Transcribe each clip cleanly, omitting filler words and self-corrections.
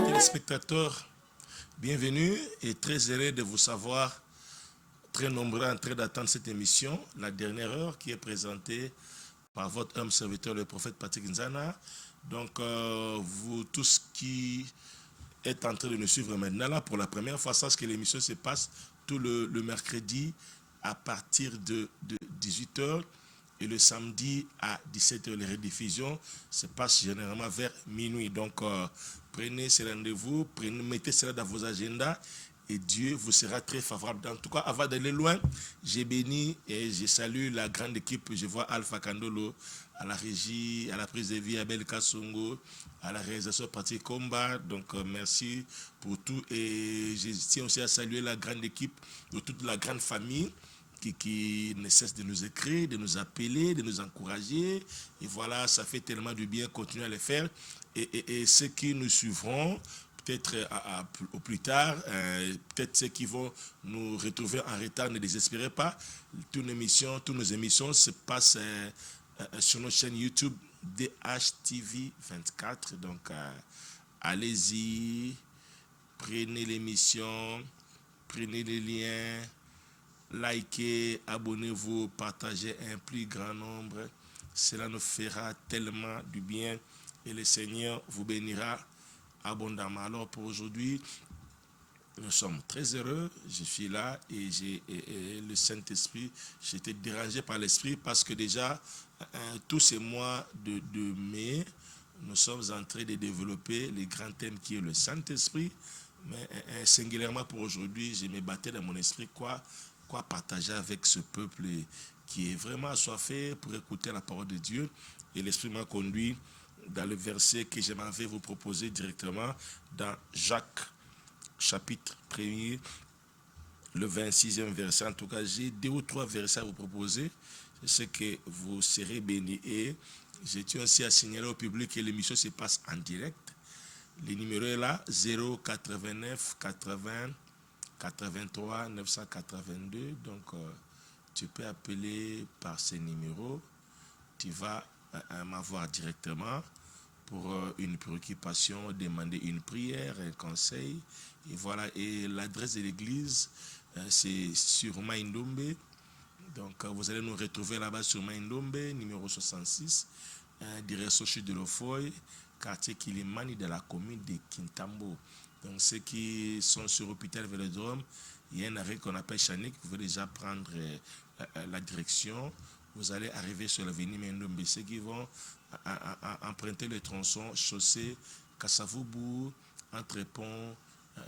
Téléspectateurs, bienvenue et très heureux de vous savoir très nombreux en train d'attendre cette émission, la dernière heure qui est présentée par votre homme serviteur, le prophète Patrick Nzana. Donc, vous tous qui êtes en train de nous suivre maintenant, là, pour la première fois, sachez que l'émission se passe tout le mercredi à partir de 18h et le samedi à 17h. Les rediffusions se passent généralement vers minuit. Donc, prenez ce rendez-vous, mettez cela dans vos agendas et Dieu vous sera très favorable. En tout cas, avant d'aller loin, j'ai béni et je salue la grande équipe. Je vois Alpha Kandolo à la régie, à la prise de vie, Abel Kassongo, à la réalisation Patrick Komba. Donc, merci pour tout. Et je tiens aussi à saluer la grande équipe de toute la grande famille qui ne cesse de nous écrire, de nous appeler, de nous encourager. Et voilà, ça fait tellement du bien, continuer à le faire. Et ceux qui nous suivront, peut-être au plus tard, peut-être ceux qui vont nous retrouver en retard, ne désespérez pas. Toutes nos émissions se passent sur notre chaîne YouTube DHTV 24. Donc, allez-y, prenez l'émission, prenez les liens, likez, abonnez-vous, partagez un plus grand nombre. Cela nous fera tellement du bien et le Seigneur vous bénira abondamment. Alors pour aujourd'hui, nous sommes très heureux. Je suis là et j'ai le Saint-Esprit. J'étais dérangé par l'Esprit parce que déjà, tous ces mois de mai, nous sommes en train de développer le grand thème qui est le Saint-Esprit. Mais singulièrement pour aujourd'hui, je me battais dans mon esprit quoi partager avec ce peuple qui est vraiment assoiffé pour écouter la parole de Dieu. Et l'Esprit m'a conduit dans le verset que je m'en vais vous proposer directement dans Jacques, chapitre 1er, le 26e verset. En tout cas, j'ai 2 ou 3 versets à vous proposer. Je sais que vous serez bénis. Et je tiens aussi à signaler au public que l'émission se passe en direct. Le numéro est là, 089 80 83 982. Donc, tu peux appeler par ces numéros. Tu vas m'avoir directement pour une préoccupation, demander une prière, un conseil. Et voilà, et l'adresse de l'église, c'est sur Maindombe. Donc, vous allez nous retrouver là-bas sur Maindombe, numéro 66, direction Chute de l'Ofoy, quartier Kilimani de la commune de Kintambo. Donc, ceux qui sont sur l'hôpital Vélodrome, il y a un arrêt qu'on appelle Chanik. Vous pouvez déjà prendre la direction. Vous allez arriver sur l'avenue Maindombe. Ceux qui vont emprunter le tronçon chaussée Kassavubu, entre pont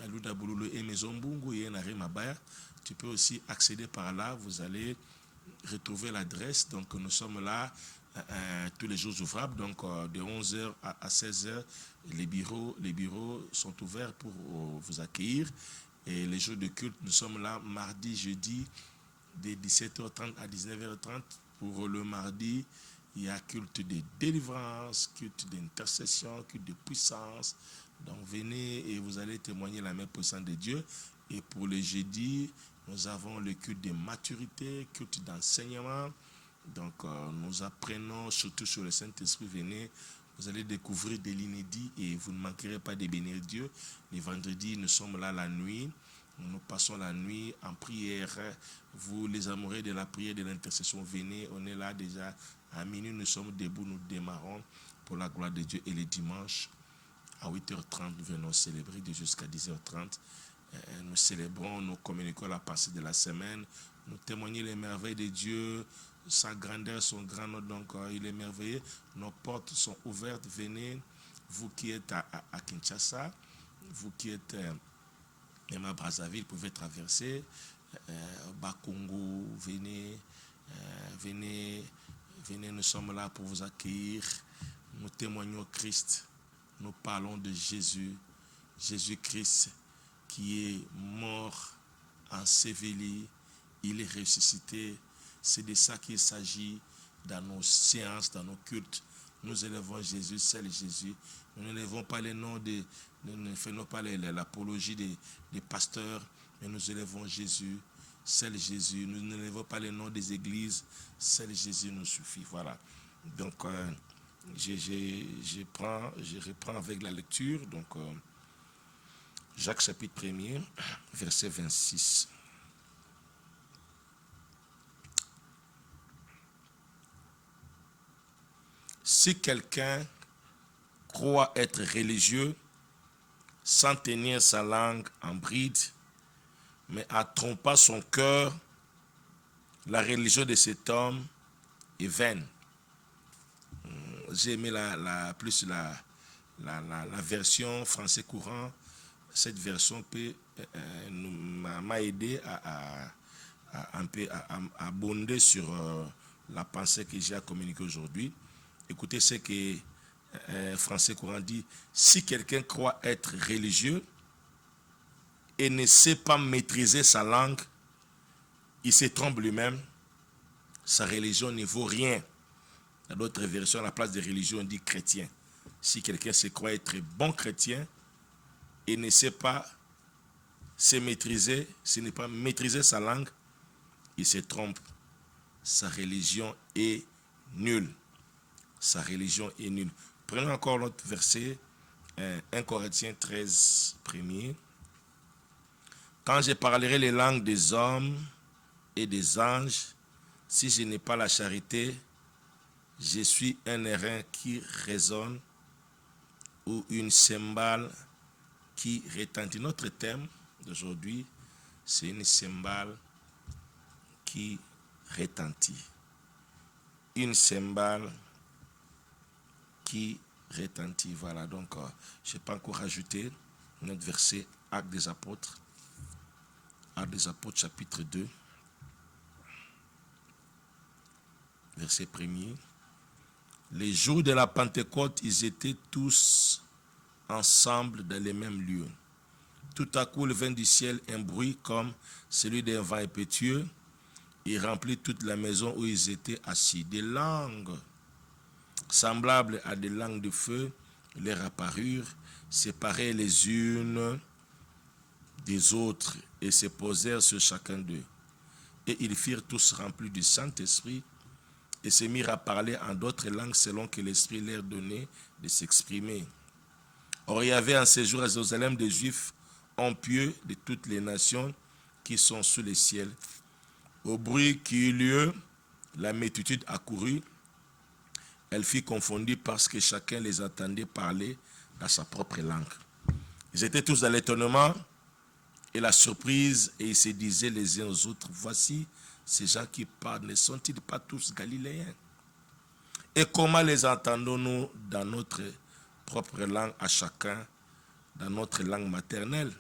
Ludaboulou et Maison Bungu, il y a un arrêt Mabaya. Tu peux aussi accéder par là. Vous allez retrouver l'adresse. Donc, nous sommes là tous les jours ouvrables. Donc, de 11h à 16h, les bureaux sont ouverts pour vous accueillir. Et les jours de culte, nous sommes là mardi, jeudi, de 17h30 à 19h30. Pour le mardi, il y a culte de délivrance, culte d'intercession, culte de puissance. Donc, venez et vous allez témoigner la main puissante de Dieu. Et pour le jeudi, nous avons le culte de maturité, culte d'enseignement. Donc, nous apprenons surtout sur le Saint-Esprit. Venez, vous allez découvrir de l'inédit et vous ne manquerez pas de bénir Dieu. Les vendredis, nous sommes là la nuit. Nous passons la nuit en prière. Vous, les amoureux de la prière, de l'intercession, venez. On est là déjà à minuit. Nous sommes debout. Nous démarrons pour la gloire de Dieu. Et les dimanches, à 8h30, nous venons célébrer jusqu'à 10h30. Nous célébrons, nous communiquons la pensée de la semaine. Nous témoignons les merveilles de Dieu. Sa grandeur, son grand nom, donc il est merveilleux. Nos portes sont ouvertes. Venez, vous qui êtes à Kinshasa, vous qui êtes même à Brazzaville, vous pouvez traverser. Bakongo, venez, venez, venez, nous sommes là pour vous accueillir. Nous témoignons Christ. Nous parlons de Jésus. Jésus-Christ qui est mort, enseveli, il est ressuscité. C'est de ça qu'il s'agit dans nos séances, dans nos cultes. Nous élevons Jésus, seul Jésus. Nous n'élevons pas les noms nous ne faisons pas l'apologie des pasteurs, mais nous élevons Jésus, seul Jésus. Nous n'élevons pas les noms des églises, seul Jésus nous suffit. Voilà. Donc, je reprends avec la lecture. Donc, Jacques chapitre 1er, verset 26. Si quelqu'un croit être religieux sans tenir sa langue en bride, mais en trompant son cœur, la religion de cet homme est vaine. J'ai aimé plus la version français courant. Cette version m'a aidé à abonder sur la pensée que j'ai à communiquer aujourd'hui. Écoutez ce que français courant dit. Si quelqu'un croit être religieux et ne sait pas maîtriser sa langue, il se trompe lui-même. Sa religion ne vaut rien. Dans d'autres versions, à la place de religion, on dit chrétien. Si quelqu'un se croit être bon chrétien et ne sait pas se maîtriser, s'il n'est pas maîtriser sa langue, il se trompe. Sa religion est nulle. Sa religion est nulle. Prenons encore l'autre verset, 1 Corinthiens 13, 1er. Quand je parlerai les langues des hommes et des anges, si je n'ai pas la charité, je suis un airain qui résonne ou une cymbale qui retentit. Notre thème d'aujourd'hui, c'est une cymbale qui retentit. Une cymbale qui retentit. Voilà, donc je n'ai pas encore rajouté notre verset Actes des Apôtres. Actes des Apôtres, chapitre 2, verset 1er. Les jours de la Pentecôte, ils étaient tous ensemble dans les mêmes lieux. Tout à coup, il vint du ciel un bruit comme celui d'un vent impétueux. Il remplit toute la maison où ils étaient assis. Des langues semblables à des langues de feu leur apparurent, séparées les unes des autres, et se posèrent sur chacun d'eux. Et ils furent tous remplis du Saint-Esprit, et se mirent à parler en d'autres langues selon que l'Esprit leur donnait de s'exprimer. Or, il y avait en ces jours à Jérusalem des Juifs hommes pieux de toutes les nations qui sont sous le ciel. Au bruit qui eut lieu, la multitude accourut. Elle fut confondue parce que chacun les entendait parler dans sa propre langue. Ils étaient tous dans l'étonnement et la surprise, et ils se disaient les uns aux autres, voici ces gens qui parlent, ne sont-ils pas tous galiléens? Et comment les entendons-nous dans notre propre langue à chacun, dans notre langue maternelle?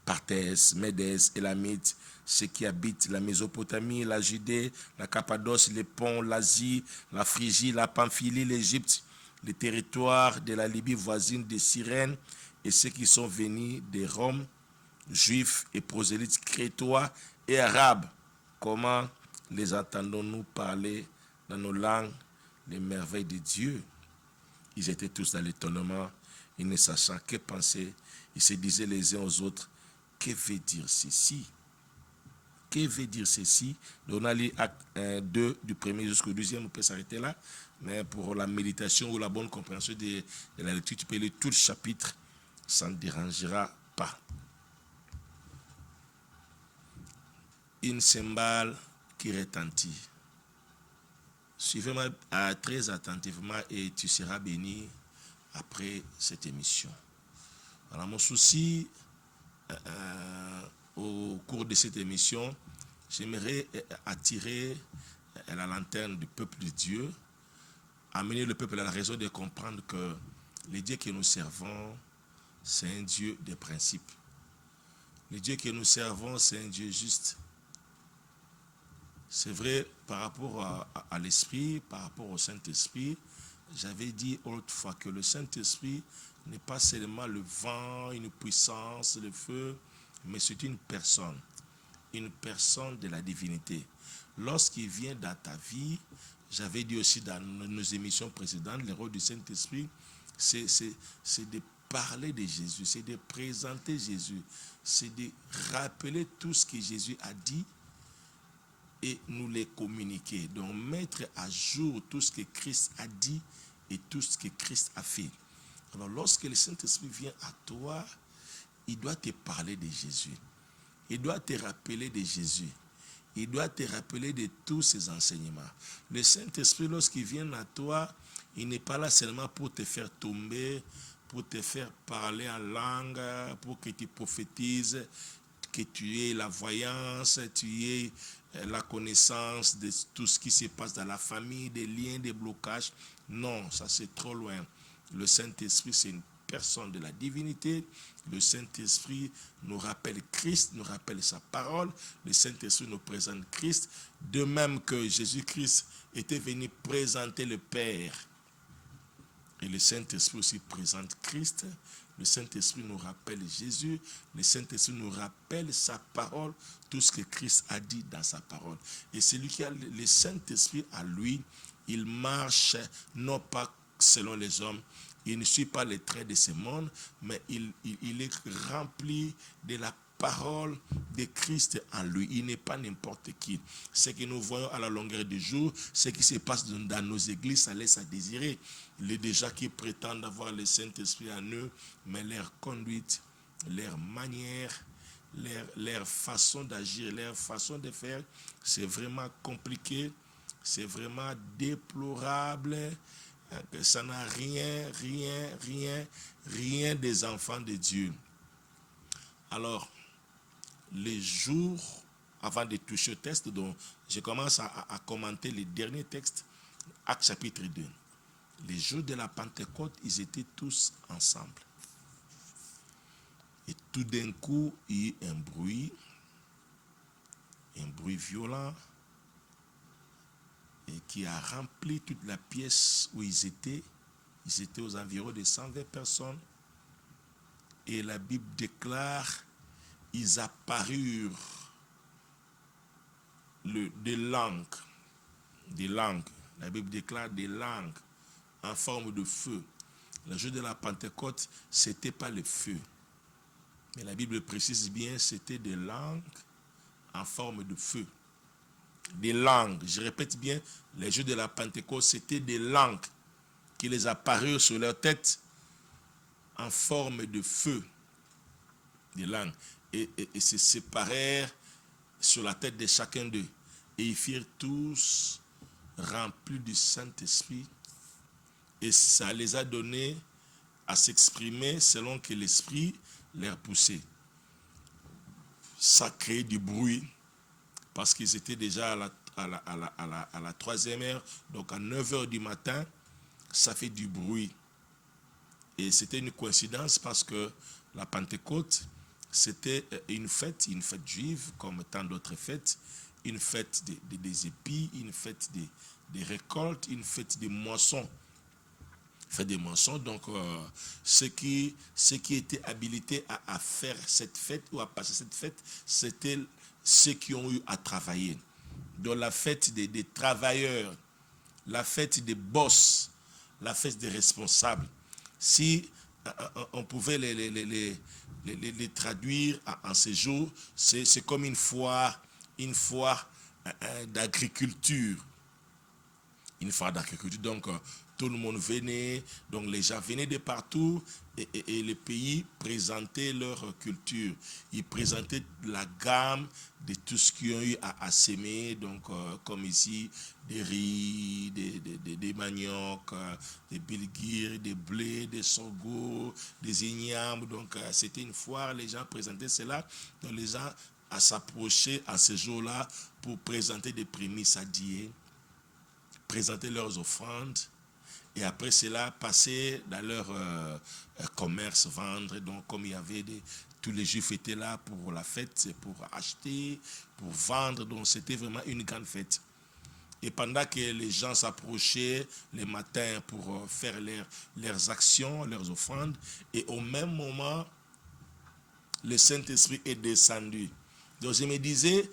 Parthèses, Médès, Élamites, ceux qui habitent la Mésopotamie, la Judée, la Cappadoce, les ponts, l'Asie, la Phrygie, la Pamphylie, l'Égypte, les territoires de la Libye voisine de Cyrène, et ceux qui sont venus de Rome, juifs et prosélytes, crétois et arabes. Comment les entendons-nous parler dans nos langues les merveilles de Dieu? Ils étaient tous dans l'étonnement, et ne sachant que penser, ils se disaient les uns aux autres, que veut dire ceci? Que veut dire ceci? Donc on a lu acte 2 du 1er jusqu'au 12e, on peut s'arrêter là, mais pour la méditation ou la bonne compréhension de la lecture, tu peux lire tout le chapitre, ça ne dérangera pas. Une cymbale qui retentit. Suivez-moi très attentivement et tu seras béni après cette émission. Alors mon souci au cours de cette émission, j'aimerais attirer la lanterne du peuple de Dieu, amener le peuple à la raison de comprendre que le Dieu que nous servons, c'est un Dieu des principes. Le Dieu que nous servons, c'est un Dieu juste. C'est vrai, par rapport à l'Esprit, par rapport au Saint-Esprit, j'avais dit autrefois que le Saint-Esprit n'est pas seulement le vent, une puissance, le feu, mais c'est une personne de la divinité. Lorsqu'il vient dans ta vie, j'avais dit aussi dans nos émissions précédentes, le rôle du Saint-Esprit, c'est de parler de Jésus, c'est de présenter Jésus, c'est de rappeler tout ce que Jésus a dit et nous les communiquer. Donc mettre à jour tout ce que Christ a dit et tout ce que Christ a fait. Alors lorsque le Saint-Esprit vient à toi, il doit te parler de Jésus. Il doit te rappeler de Jésus. Il doit te rappeler de tous ses enseignements. Le Saint-Esprit, lorsqu'il vient à toi, il n'est pas là seulement pour te faire tomber, pour te faire parler en langue, pour que tu prophétises, que tu aies la voyance, tu aies la connaissance de tout ce qui se passe dans la famille, des liens, des blocages. Non, ça c'est trop loin. Le Saint-Esprit, c'est une personne de la divinité. Le Saint-Esprit nous rappelle Christ, nous rappelle sa parole. Le Saint-Esprit nous présente Christ. De même que Jésus-Christ était venu présenter le Père. Et le Saint-Esprit aussi présente Christ. Le Saint-Esprit nous rappelle Jésus. Le Saint-Esprit nous rappelle sa parole, tout ce que Christ a dit dans sa parole. Et celui qui a le Saint-Esprit à lui, il marche non pas selon les hommes, il ne suit pas les traits de ce monde, mais il est rempli de la parole de Christ en lui. Il n'est pas n'importe qui. Ce que nous voyons à la longueur du jour, ce qui se passe dans nos églises, ça laisse à désirer. Les déjà qui prétendent avoir le Saint-Esprit en eux, mais leur conduite, leur manière, leur façon d'agir, leur façon de faire, c'est vraiment compliqué, c'est vraiment déplorable. Ça n'a rien des enfants de Dieu. Alors, les jours avant de toucher au texte, donc je commence à commenter les derniers textes, Actes chapitre 2. Les jours de la Pentecôte, ils étaient tous ensemble. Et tout d'un coup, il y a eu un bruit violent, et qui a rempli toute la pièce où ils étaient. Ils étaient aux environs de 120 personnes. Et la Bible déclare, ils apparurent des langues. La Bible déclare des langues en forme de feu. Le jour de la Pentecôte, ce n'était pas le feu. Mais la Bible précise bien, c'était des langues en forme de feu. Des langues, je répète bien, les jours de la Pentecôte, c'était des langues qui les apparurent sur leur tête en forme de feu. Des langues. Et se séparèrent sur la tête de chacun d'eux. Et ils firent tous remplis du Saint-Esprit. Et ça les a donné à s'exprimer selon que l'Esprit leur poussait. Ça créait du bruit. Parce qu'ils étaient déjà à la 3e heure, donc à 9 heures du matin, ça fait du bruit. Et c'était une coïncidence parce que la Pentecôte, c'était une fête juive, comme tant d'autres fêtes, une fête des épis, une fête des récoltes, une fête des moissons. Fête des moissons, donc ceux qui étaient habilités à faire cette fête ou à passer cette fête, c'était ceux qui ont eu à travailler. Donc la fête des travailleurs, la fête des boss, la fête des responsables. Si on pouvait les traduire en ces jours, c'est comme une foire d'agriculture. Une foire d'agriculture, donc tout le monde venait, donc les gens venaient de partout et les pays présentaient leur culture. Ils présentaient la gamme de tout ce qu'ils ont eu à s'aimer, donc comme ici, des riz, des maniocs, des bilguirs, des blés, des sorgho, des ignames. Donc c'était une foire, les gens présentaient cela, donc les gens à s'approcher à ce jour-là pour présenter des prémices à Dieu, présenter leurs offrandes. Et après cela, passer dans leur commerce, vendre. Donc, comme il y avait tous les Juifs étaient là pour la fête, pour acheter, pour vendre. Donc, c'était vraiment une grande fête. Et pendant que les gens s'approchaient les matins pour faire leurs actions, leurs offrandes, et au même moment, le Saint-Esprit est descendu. Donc, je me disais,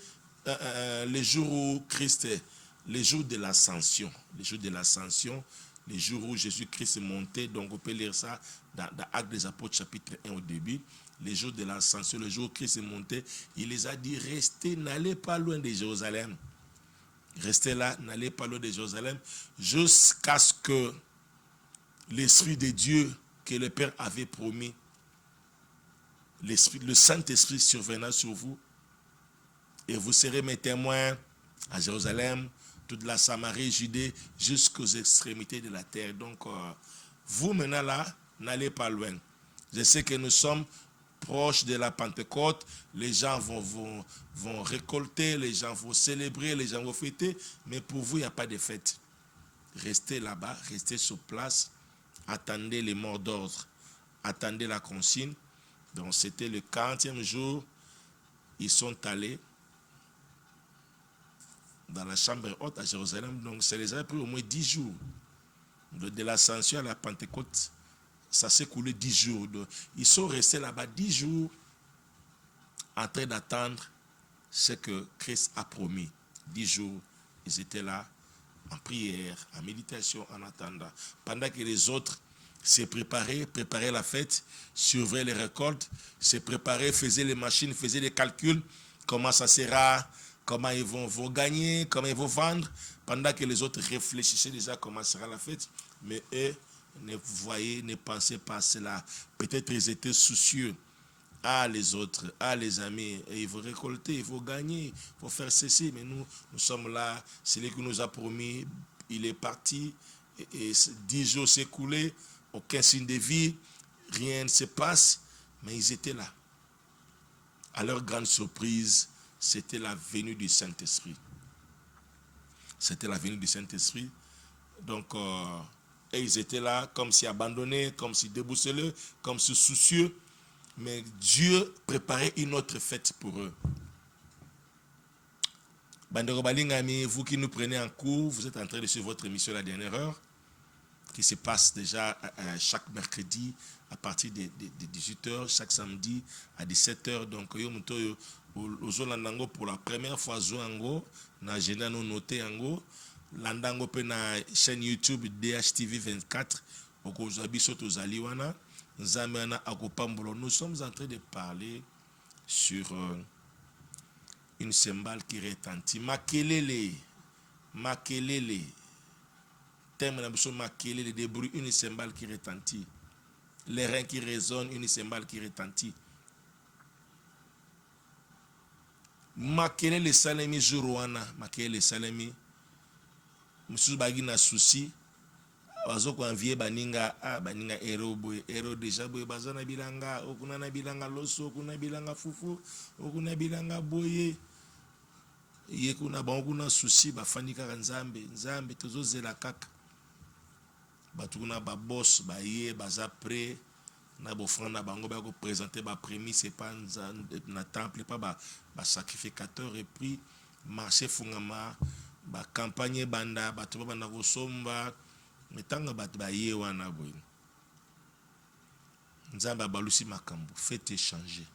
les jours où Christ est, les jours de l'ascension, les jours de l'ascension, les jours où Jésus-Christ est monté, donc on peut lire ça dans Actes des Apôtres chapitre 1 au début, les jours de l'ascension, le jour où Christ est monté, il les a dit, restez, n'allez pas loin de Jérusalem. Restez là, n'allez pas loin de Jérusalem, jusqu'à ce que l'Esprit de Dieu que le Père avait promis, le Saint-Esprit surviendra sur vous, et vous serez mes témoins à Jérusalem, toute la Samarie, Judée, jusqu'aux extrémités de la terre. Donc, vous maintenant là, n'allez pas loin. Je sais que nous sommes proches de la Pentecôte, les gens vont récolter, les gens vont célébrer, les gens vont fêter, mais pour vous, il n'y a pas de fête. Restez là-bas, restez sur place, attendez les mots d'ordre, attendez la consigne. Donc, c'était le 40e jour, ils sont allés dans la chambre haute à Jérusalem. Donc, ça les a pris au moins 10 jours. De l'ascension à la Pentecôte, ça s'est coulé 10 jours. Donc, ils sont restés là-bas 10 jours en train d'attendre ce que Christ a promis. 10 jours, ils étaient là en prière, en méditation, en attendant. Pendant que les autres se préparaient la fête, surveillaient les récoltes, se préparaient, faisaient les machines, faisaient les calculs, comment ça sera, comment ils vont gagner, comment ils vont vendre, pendant que les autres réfléchissaient déjà comment sera la fête, mais eux ne voyaient, ne pensaient pas à cela. Peut-être ils étaient soucieux. Ah, les autres, ah, les amis, et il faut récolter, il faut gagner, il faut faire ceci, mais nous sommes là, celui qui nous a promis, il est parti, et 10 jours s'est écoulés, aucun signe de vie, rien ne se passe, mais ils étaient là. À leur grande surprise, c'était la venue du Saint-Esprit. C'était la venue du Saint-Esprit. Donc, et ils étaient là comme si abandonnés, comme si déboussolés, comme si soucieux. Mais Dieu préparait une autre fête pour eux. Bandero Balingami, vous qui nous prenez en cours, vous êtes en train de suivre votre émission La Dernière Heure, qui se passe déjà chaque mercredi à partir de 18h, chaque samedi à 17h. Donc, Ozolandango pour la première fois, Zoango, na agenda non noté ango, Landango pe na chaîne YouTube DHTV 24, Okozabiso Tozaliwana, Nzamena Akopambolo. Nous sommes en train de parler sur une cymbale qui retentit. Makelele, Makelele. Thème la bouche Makelele, des bruits, une cymbale qui retentit. Les reins qui résonnent, une cymbale qui retentit. Makelele salemi juruana, Makelele salemi. Monsieur Bagi na souci. Bazo ko envier baninga baninga ero boy ero déjà boy bazana bilanga okuna na bilanga loso okuna bilanga fufu okuna bilanga boye ye kuna ba okuna souci ba fanika nzambe tozozela kaka batukuna ba boss ba ye baza prêt na bo frana bango ba ko présenter ba prémisse pas na temple pas ba sacrificateur et puis marché fungama ba campagne banda batu ba na ko somba metanga bat ba ye wana boy nzamba balusi makambo fête changer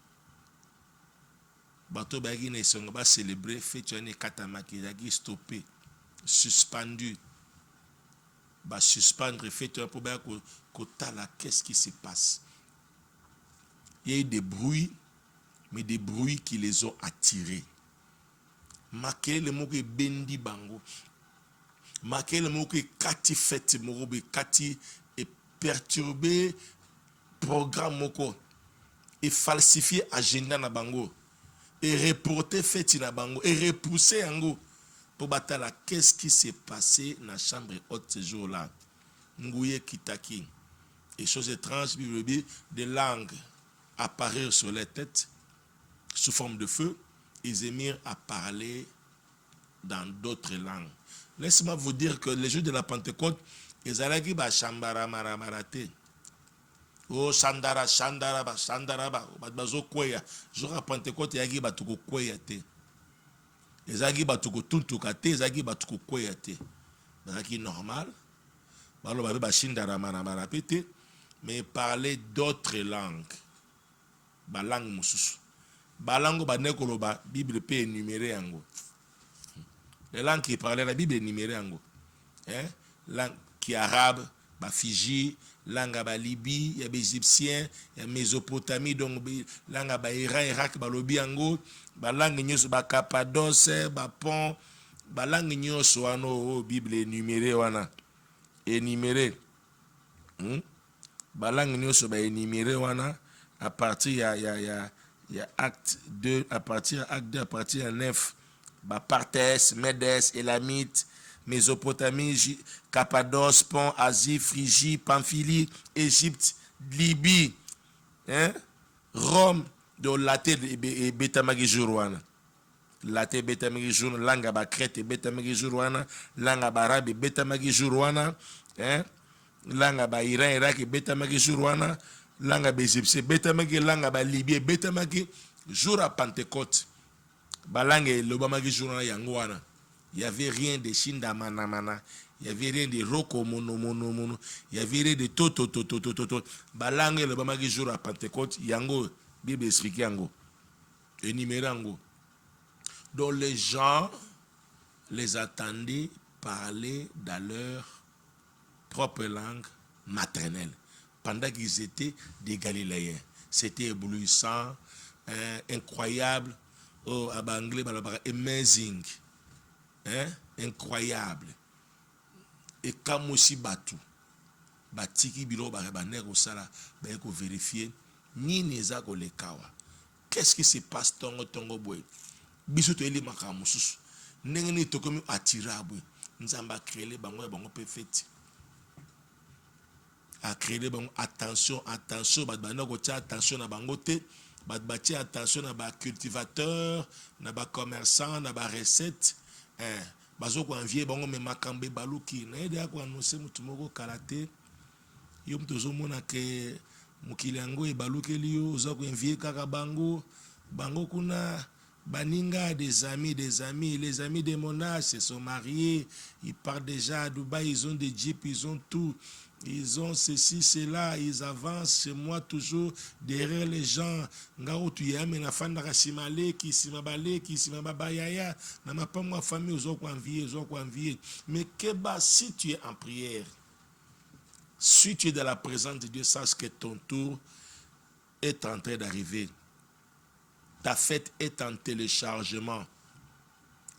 bato ba gi na songa ba célébrer fête wana katamaki yaki stopper suspendu ba suspendre fête pour ba ko tala qu'est-ce qui se passe. Il y a eu des bruits, mais des bruits qui les ont attirés. Marquez le mot que bendi bango. Marquez le mot que kati fête morobe kati et perturbé programme moko et falsifier agenda na bango et reporter fête na bango et repousser ango pour batala qu'est-ce qui s'est passé dans la chambre haute ce jour-là. Ngouye kitaki et choses étranges des langues apparaissent sur les têtes sous forme de feu, ils émirent à parler dans d'autres langues. Laissez-moi vous dire que les jours de la Pentecôte ezalaki ba shambara maramara te. Oh shandara shandara ba bazo kweya jour à Pentecôte yaki ba tuko kweya te. Ezaki ba tuko tuntuka te, ezaki ba tuko kweya te. Ezaki normal. Balo ba shindara maramara te, mais parler d'autres langues. Ba langue mususu. Ba langue ba nekoloba Bible peut énumérer yango. Les langues qui parlaient la Bible énumérée yango. Langue qui est arabe, ba Fiji, langue ba Libye, il y a des Égyptiens, il y a Mésopotamie, donc langue ba Iran, Irak, ba lobi yango, ba langue nyos ba Cappadoce, ba Pont, ba langue nyos wano Bible énumérée wana. Énumérée. Ba langue nyos ba énumérée wana à partir il y a acte 2 à partir acte 2 à partir de 9. Bah, Parthes, Médès, Élamite, Mésopotamie, Cappadoce, Pont, Asie, Phrygie, Pamphylie, Égypte, Libye, Rome, de Latte et Betamagijourouana. Latte et Betamagijourouana, langue à Crète et Betamagijourouana, langue à Arabe et Betamagijourouana, langue à Iran, Irak et Betamagijourouana, langue à Égypte, Betamagi, langue à Libye et Betamagi, jour à Pentecôte. Balangue l'Obamagi journal yangwana. Il n'y avait rien de Shinda Manamana. Il n'y avait rien de Roko Mono. Il n'y avait rien de Toto. Balangue l'Obamagi jour à Pentecôte. Yango, Bible explique yango. Énuméré yango. Donc les gens les attendaient parler dans leur propre langue maternelle. Pendant qu'ils étaient des Galiléens. C'était éblouissant, incroyable. Oh, en anglais, amazing, incroyable. Et comme aussi batu, batiki biro barebaner au sala, ben ko vérifier ni neza ko le kawa. Qu'est-ce qui se passe tongo boy? Biso to eli makamusus. Ndenge ni to komi atira boy. Nzamba créer bango pe feti. A créer bango attention, badbana ko tia attention na bango te. Bâtir attention à bas cultivateur, na bas commerçant, na bas recette. Bazo ko envier bango me makambe baluki. Na ede ko annoncer mutu moko karaté. Yo mutu zo mona ke mukili yango e baluki liyo zo ko envier kaka bango kuna baninga des amis, les amis de mon âge se sont mariés, ils partent déjà à Dubaï, ils ont des jeeps, ils ont tout. Ils ont ceci, cela, ils avancent chez moi toujours derrière les gens. Ngao tu yame na fanda kasimale ki simabale ki simabayaya na ma pas moi famille aux autres envier. Mais Keba, si tu es en prière, si tu es dans la présence de Dieu, sache que ton tour est en train d'arriver. Ta fête est en téléchargement.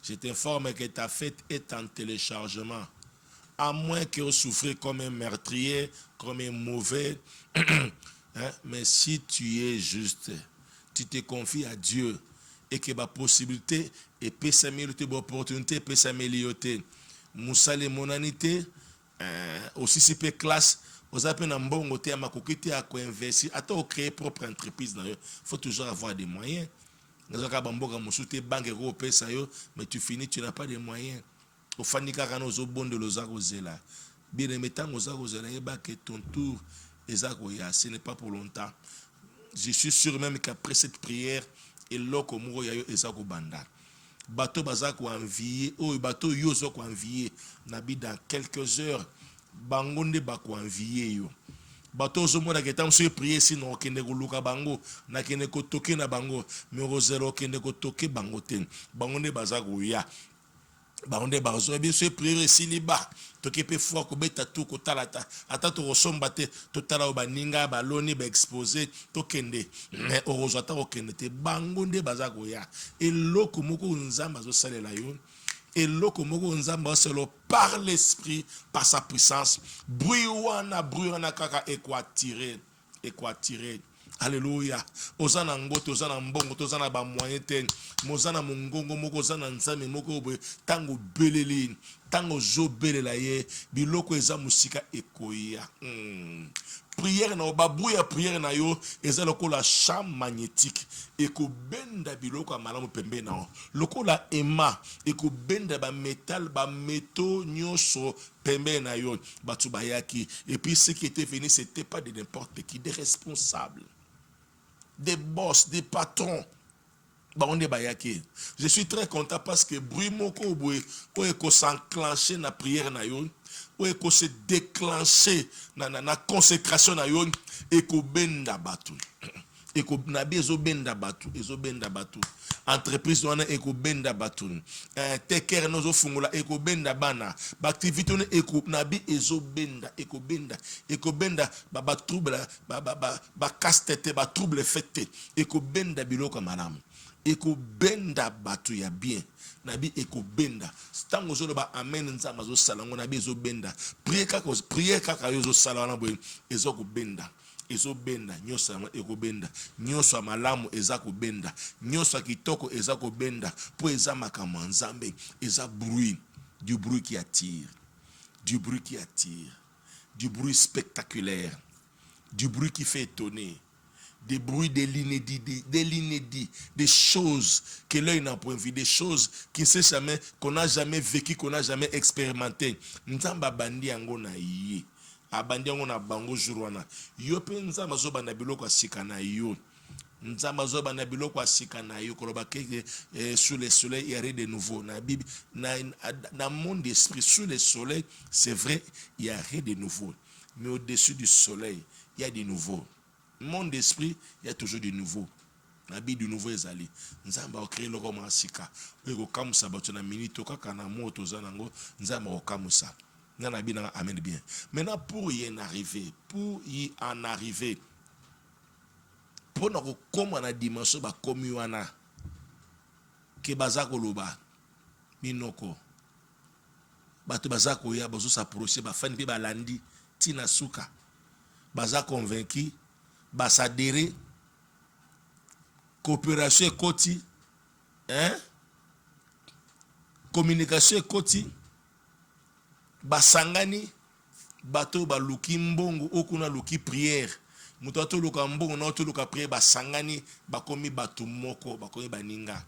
Je t'informe que ta fête est en téléchargement. À moins que vous souffrez comme un meurtrier, comme un mauvais. Mais si tu es juste, tu te confies à Dieu et que la possibilité et peut s'améliorer, l'opportunité peut s'améliorer. Moussa les monanités, aussi si peu classe, vous avez un bon côté à ma coquette à co-investir, à toi créer propre entreprise. Il faut toujours avoir des moyens. Mais tu finis, tu n'as pas de moyens. Au fanika kano zo bon de l'ozako zela. Bien mettant ozako zela eba que ton tour ezako ya. Ce n'est pas pour longtemps. Je suis sûr même qu'après cette prière, et loko muro yayo ezako banda. Bateau bazako envié, oh bateau yo zoko envié. Nabi dans quelques heures, bangonde bako envié yo. Bateau zo mona que tant se prier sinon kende ko luka bango, na kende ko toke na bango, mais au zéro kende ko toke bango ten. Bangonde bazako ya. Baronde bazo bien se prier siliba to kepe fwa ko beta tout ko talata ata to resomba te to tala o baninga baloni ba exposer to kende mais orozata o kende te bangonde bazako ya eloko moko nzamba zo salela yo eloko moko nzamba selo par l'esprit par sa puissance bruiwana kaka équatiré. Alléluia. Ozana ngoto, ozana mbongo, ozana ba moyen ten. Mozana mongongo moko, ozana nzame moko boy. Tango beleli, tango zo belela ye. Biloko eza musika ekoya. prière na ba brouille prière na yo eza lokola champ magnétique ekobenda biloko malamu pembe na lokola ema ekobenda ba métal ba métaux nyonso pembe na yo batu bayaki. Et puis ceux qui étaient venus c'était pas de n'importe qui, des responsables, des boss, des patrons. Je suis très content parce que bruit moko boye o s'enclencher na prière na yo, o se déclencher na consécration na yo et ko benda batu. Et ko nabi ezobenda batu. Entreprise wana eko benda batu. Teker nozo fungula eko benda bana. Ba activité ne eko nabi ezobenda eko benda ba trouble ba casse-tête ba trouble fête eko benda biloko malamu. Eko benda batu ya bien. Nabi eko benda. Stango zo ba amen nzamba zo sala ngo nabi ezo benda. Prière kaka yo zo sala wana boye ezo ko benda. Ezo benda nyosa eko benda. Nyosa malamu eza ko benda. Nyosa kitoko eza ko benda. Po eza makambo nzambe eza bruit, du bruit qui attire. Du bruit qui attire. Du bruit spectaculaire. Du bruit qui fait étonner. Des bruits de l'inédit, des choses que l'œil n'a point vu, des choses qu'on n'a jamais vécu, qu'on n'a jamais expérimenté. Nzamba bandi ango na iye, abandi ango na bango jurwana. Yo pe nzamba zo banda biloko asika na yo. Nzamba zo banda biloko asika na yo. Koloba ke sous le soleil il y a rien de nouveau. Na Bible, na monde d'esprit sous le soleil, c'est vrai, il y a rien de nouveau. Mais au-dessus du soleil, il y a du nouveau. Monde d'esprit, il y a toujours du nouveau. Nabi du nouveau ezali. Nzamba okre loko masika. Eko kamusa bato na minito kaka na moto zanango, nzamba okamusa. Nabi na amen bien. Maintenant pour y en arriver, pour na ko koma na dimension ba komi wana ke bazako loba minoko. Bato bazako ya bazo s'approcher ba fan pe balandi tina suka. Baza convaincu basadere coopération ekoti communication ekoti basangani bato baluki mbongo okuna luki prière muto atoluka mbongo na atoluka prière basangani bakomi bato moko bakomi baninga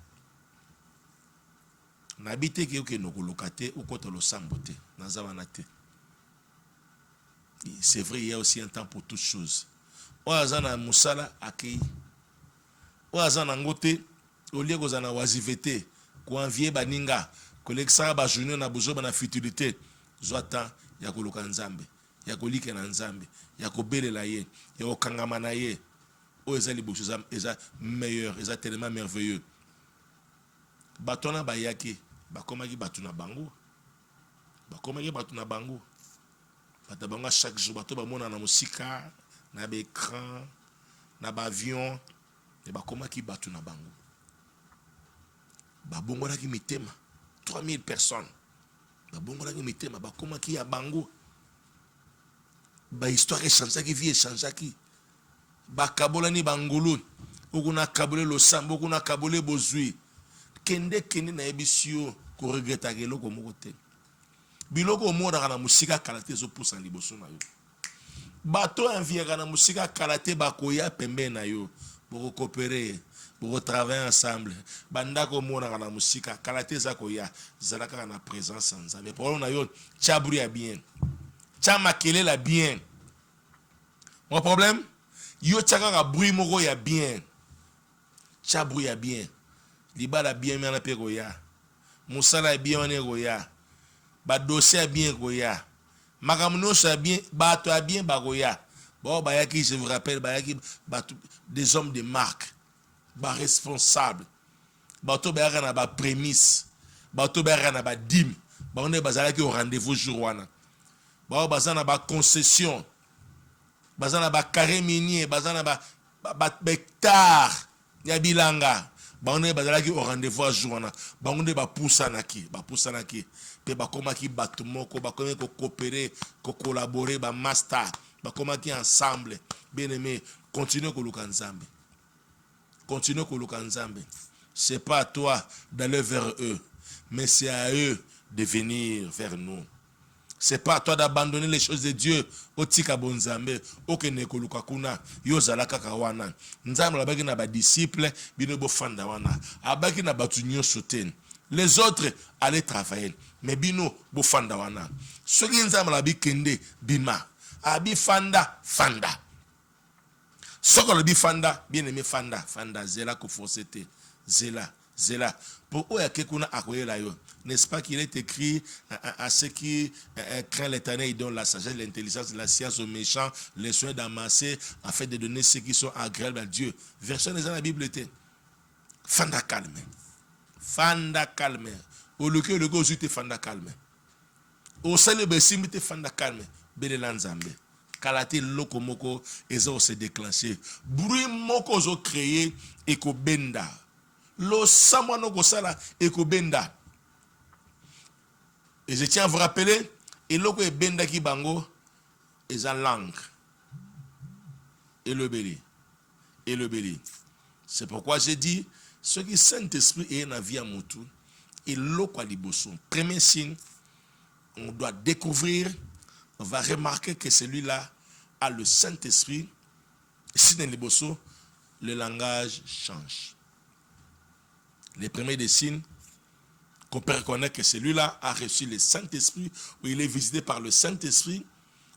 nabite ke oke nokoluka te okota losambo te nazawana te. C'est vrai, il y a aussi un temps pour toutes choses. Oazana musala akei. Oazana ngote olie kozana wazivete ko envier baninga koleksa ba junior na bozo na futilité zwata ya koluka nzambe ya kolike na nzambe ya kobelela ye ya okangama na ye o ezali bozo eza meilleur eza tellement merveilleux. Batona bayaki bakomaki batu na bango batabanga chaque jour bato bamona na musika na ba écran na ba avion et bakomaki batu na bango babongolaki mitema 3000 personnes babongolaki mitema bakomaki ya bango ba histoire echangeaki vie echangeaki bakabolani bangulu okuna kabole losambo okuna kabole bozwi kende na ebisio ko regreta ke loko moko te biloko mona na musika kalate zo poussa liboso na yo bato enviera na musika kalate bakoya pembe na yo pour coopérer pour travailler ensemble bandako mona na musika kalate za koya zalaka na présence nzambe pour na yo chabri ya bien chamakele la bien. Mon problème yo tchaka bruit moko ya bien chabri ya bien libala bien mena pe koya musala bien ne koya ba dossier bien koya makamno sa bien bato a bien bagoya bon bayaki je vous rappelle bayaki bato des hommes de marque ba responsable bato bayaka na ba prémisse bato bayaka na ba dîme ba on est bazalaki au rendez-vous jour wana ba bazana ba concession bazana ba carré minier bazana ba hectare ya bilanga ba on est bazalaki au rendez-vous jour wana ba on est ba pousanaki pe bakomaki bato moko bakomi ko coopérer ko collaborer ba master bakomaki ensemble. Bien aimé, continuez koluka nzambe, c'est pas à toi d'aller vers eux mais c'est à eux de venir vers nous. C'est pas à toi d'abandonner les choses de Dieu. Otika bonzambe, okene koluka kuna, yozala kaka wana. Nzambe labaki na ba disciples, bino bo fanda wana. Abaki na batu nyonso te. Les autres allaient travailler, mais bino bo fanda wana. Soki nzambe labi kende bima, abi fanda fanda. Soko labi fanda, bien aimé fanda, fanda zela ko forcete, zela. Pour eux, n'est-ce pas qu'il est écrit à ceux qui craignent l'Éternel, ils donnent la sagesse, l'intelligence, la science aux méchants, les soins d'amasser, afin de donner ceux qui sont agréables à Dieu. Version dans la Bible était fanda calme. Fanda calme. Au lieu que le go te fanda calme. Au sein de Bessim te fanda calme. Belelanzambe. Kalate loko moko, ezo se déclenché. Bruit moko zo créé et ko benda. Lo samano gosala ekobenda. Et je tiens à vous rappeler, et loko benda ki bango est en langue. Et le béli. C'est pourquoi j'ai dit, ce qui Saint-Esprit est dans la vie à Moutou, et loko a liboso. Premier signe, on doit découvrir, on va remarquer que celui-là a le Saint-Esprit. Si dans liboso, le langage change. Les premiers des signes qu'on peut reconnaître que celui-là a reçu le Saint-Esprit, ou il est visité par le Saint-Esprit,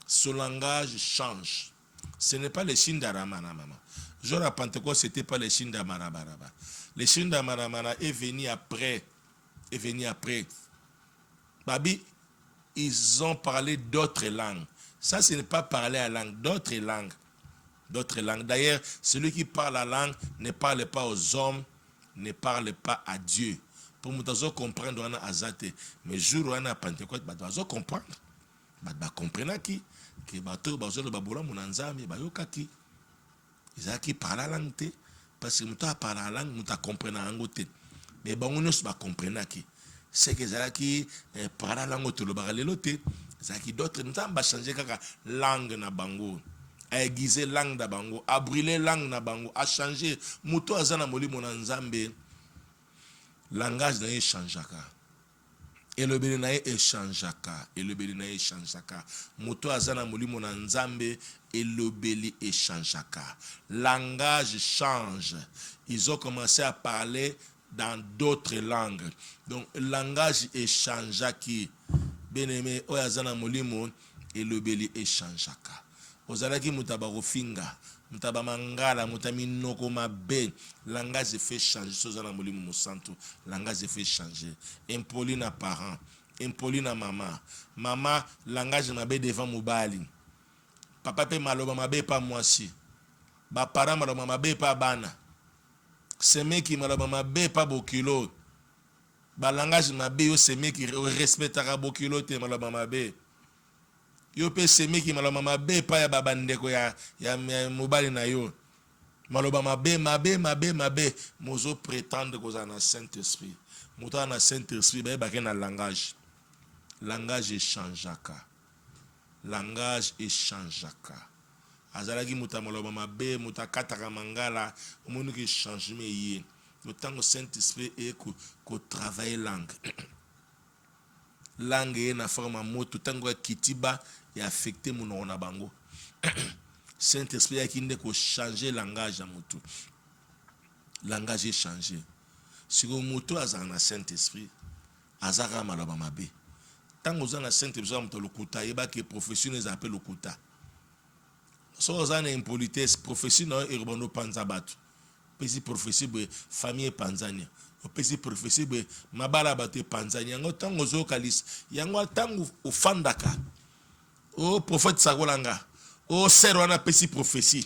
son langage change. Ce n'est pas les signes d'Aramana, maman. Jour à Pentecôte, ce n'était pas les signes d'Amarabaraba. Les signes d'Amaramana est venu après. Babi, ils ont parlé d'autres langues. Ça, ce n'est pas parler à langue, d'autres langues. D'ailleurs, celui qui parle la langue ne parle pas aux hommes, ne parle pas à Dieu. Pour nous comprendre, on a azate. Mais jour où on a Pentecôte, on doit comprendre. On doit comprendre qui bateau bazolo babola munanzami bayoka qui ils qui parle la langue parce que nous ta parle la langue nous ta comprendre en côté. Mais bon on ne pas comprendre qui c'est que ça qui parle la langue to le baralelo te ça qui d'autres nous ta changer kaka langue na bango. À aiguiser langue na bango, à brûler langue na bango, à changer muto azana molimo na nzambe. Langage na changeaka. Et le béni na échangeaka. Muto azana molimo na nzambe et le béni échangeaka. Langage change. Ils ont commencé à parler dans d'autres langues. Donc langage échangeaki. Bien-aimé, oyazana molimo et le béni échangeaka. Ozalaki mutabaro finga, mutabamangala, mutaminoko mabe, langage fait changer, sozana molimo musantu, langage fait changer. Impoli na parent, impoli na maman, maman langage mabe devant mobali. Papa pe maloba mabe pa mwasi. Ba parent maloba mabe pa bana. Seme ki maloba mabe pa bokilo. Ba langage mabe yo seme ki respectera bokilo te maloba mabe. Yo pe semi ki maloba mabe pa ya babandeko ya mobali na yo. Maloba mabe mozo prétendre que na Saint-Esprit. Mouta na Saint-Esprit ba na langage. Langage échangeaka. Azalaki muta maloba mabe muta kataka mangala omoni ki changement yé. Le temps Saint-Esprit est ko travailler langue. Langue na forme moto tango kitiba et affecté mon na bango. Saint-Esprit a qui ne ko changer langage à moto. Langage est changé. Si vous moto azana Saint-Esprit azara maloba mabe. Tango azana Saint-Esprit moto lokuta yeba que professionnels appellent lokuta. So azana impolitesse professionnel urbaino panzabatu. Pesi professionnel famille panzania. Pesi prophétie mabala bate panzani yango tango zo kalis yango tango ufandaka o prophète sagolanga o serwana pesi prophétie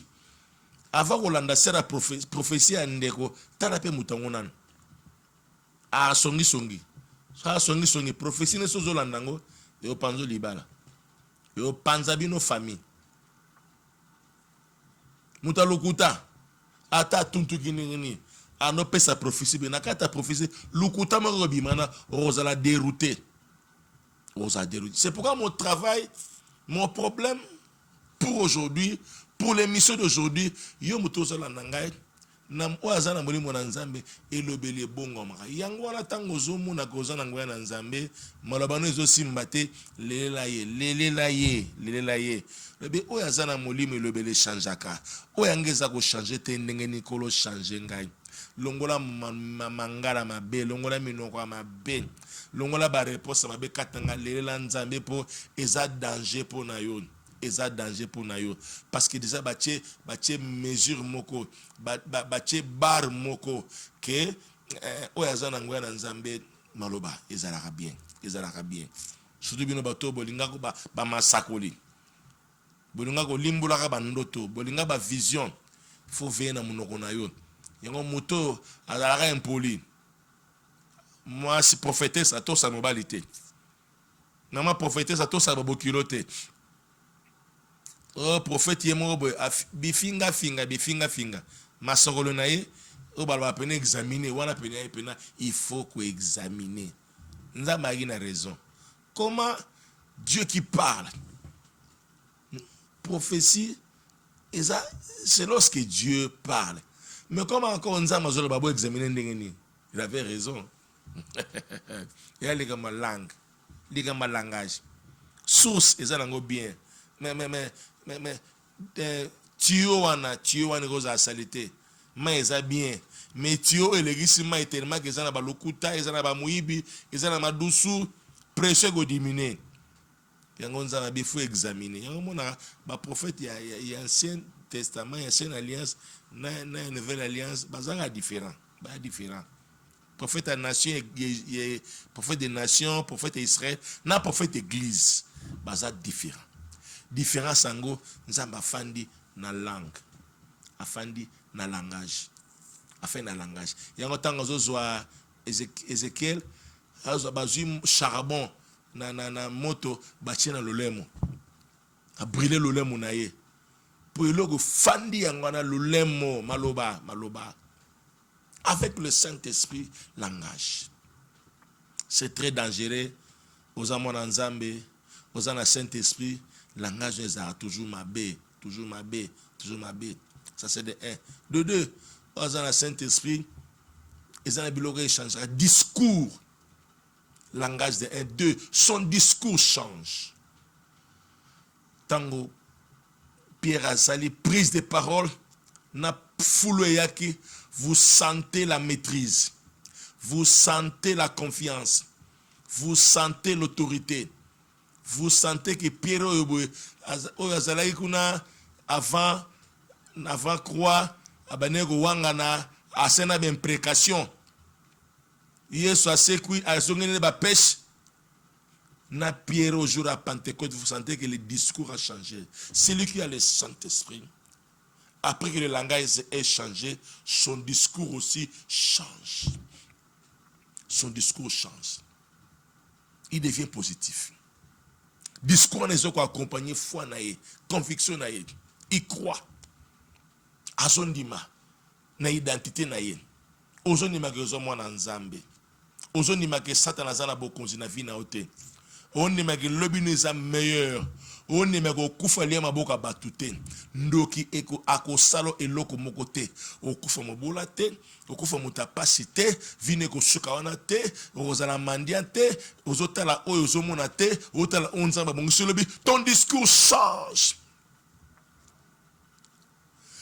avant kolanda sera prophétie andeko tala pe mutango nan a songi prophétie ne sozo landango yo panzo libala yo panza bino famille mutalokuta ata tuntu kinini ano pesa prophétie na kata prophétie lukuta moko bimana rozala dérouté. C'est pourquoi mon travail, mon problème pour aujourd'hui, pour l'émission d'aujourd'hui, yo mutozo la nangai nam oazana molimo na nzambe elobeli bongo maka yango wana tango zomona kozana ngoya na nzambe malobano ezosimba te lelela ye lebe oyazana molimo elobeli changeaka oyangeza ko changer te ndenge nikolo changer ngai longola mangala mabe longola minoko mabe longola ba réponse mabe katanga lelela nzambe po eza danger po na yo eza danger pour nayo parce que déjà bache mesure moko bache bar moko que oyazana ngoya na nzambe maloba ezalaka bien surtout bino bato bolinga ko ba masakoli bolinga ko limbulaka bandoto bolinga ba vision faut veiller na monoko na yo yango moto azalaka impoli moi si prophétesse à to sa mobilité na ma prophétesse à to sa bokilote. Oh prophète yemobo bifinga masongolo na ye o balwa pene examiner wana pena il faut que examiner nzamba a raison. Comment Dieu qui parle prophétie c'est lorsque Dieu parle, mais comment encore nzamba zolo babo examiner ndengeni il avait raison. Il y a les langue les langage source ezango bien mais tuyau wana koza salité mais eza bien mais tuyau elegisi mai tellement que ezana ba lokuta ezana ba muibi ezana madusu pression go diminuer yango nzana bi faut examiner yango mona ba prophète ya ancien testament ya ancienne alliance na nouvelle alliance bazanga différent prophète à nation prophète des nations prophète d'Israël na prophète d'église baza différent sango nzamba afandi na langue afandi na langage yango tango zozwa Ézéchiel azwa bazui charbon na moto batie na lolemo a brûler lolemo na ye pour eloko fandi yango na lolemo maloba avec le Saint-Esprit langage c'est très dangereux aux amons nzambe aux ana Saint-Esprit langage est toujours mabé. Ça c'est de 1. De 2, aux ana Saint-Esprit ils ont biloko échange discours langage de 1. 2, son discours change. Tango Pierre Azali prise de parole na fulo yaki, vous sentez la maîtrise, vous sentez la confiance, vous sentez l'autorité. Vous sentez que Pierre Azali kuna avant croix abanego wangana asena ben précaution. Yesu asekui azongene ba pêche na Pierre au jour à Pentecôte, vous sentez que le discours a changé. Celui qui a le Saint-Esprit, après que le langage ait changé, son discours aussi change. Son discours change. Il devient positif. Discours n'est pas accompagné foi naïe, conviction naïe. Il croit à son dima, na identité naïe. Ozonima que zomo na nzambe. Ozonima que Satan azala bokonzi na vie na ote. Onima que lobi neza meilleur. Onima que okufa liya maboka batute. Ndoki eko akosalo eloko moko te. Okufa mobola te, okufa mutapasi te, vine ko suka wana te, ozala mandian te, ozotala oyo ozomona te, ozotala onzamba bongiso lobi, ton discours change.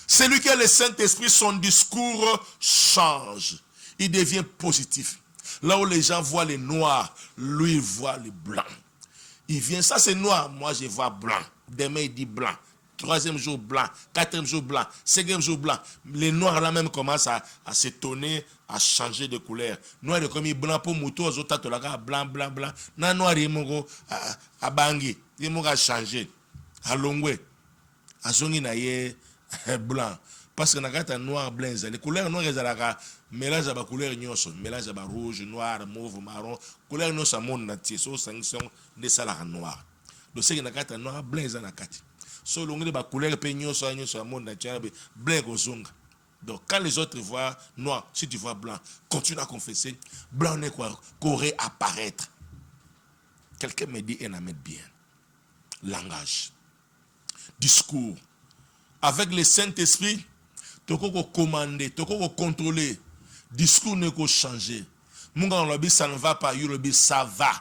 Celui qui a le Saint-Esprit, son discours change. Il devient positif. Là où les gens voient les noirs, lui il voit les blancs. Il vient, ça c'est noir, moi je vois blanc. Demain il dit blanc. Troisième jour blanc, quatrième jour blanc, cinquième jour blanc. Les noirs là même commencent à s'étonner, à changer de couleur. Noir est comme blanc pour moto, blanc. Na noir il a bangé, il a changé. À longwe, à zongi na ye blanc. Parce que na noir blanc, les couleurs noires elles mélange à couleur nyonso, mélange à rouge, noir, mauve, marron, couleur nyonso à mon natie, so sanction de salara noir. Donc c'est que na noir blanc za na kati. So l'onglet ba couleur pe nyonso à mon natie blanc kozonga. Donc quand les autres voient noir, si tu vois blanc, continue à confesser, blanc n'est quoi qu'aurait apparaître. Quelqu'un me dit et n'a met bien. Langage, discours. Avec le Saint-Esprit, toko commander, toko contrôler. Discours ne ko changer. Munga lobi ça ne va pas, yolobi ça va.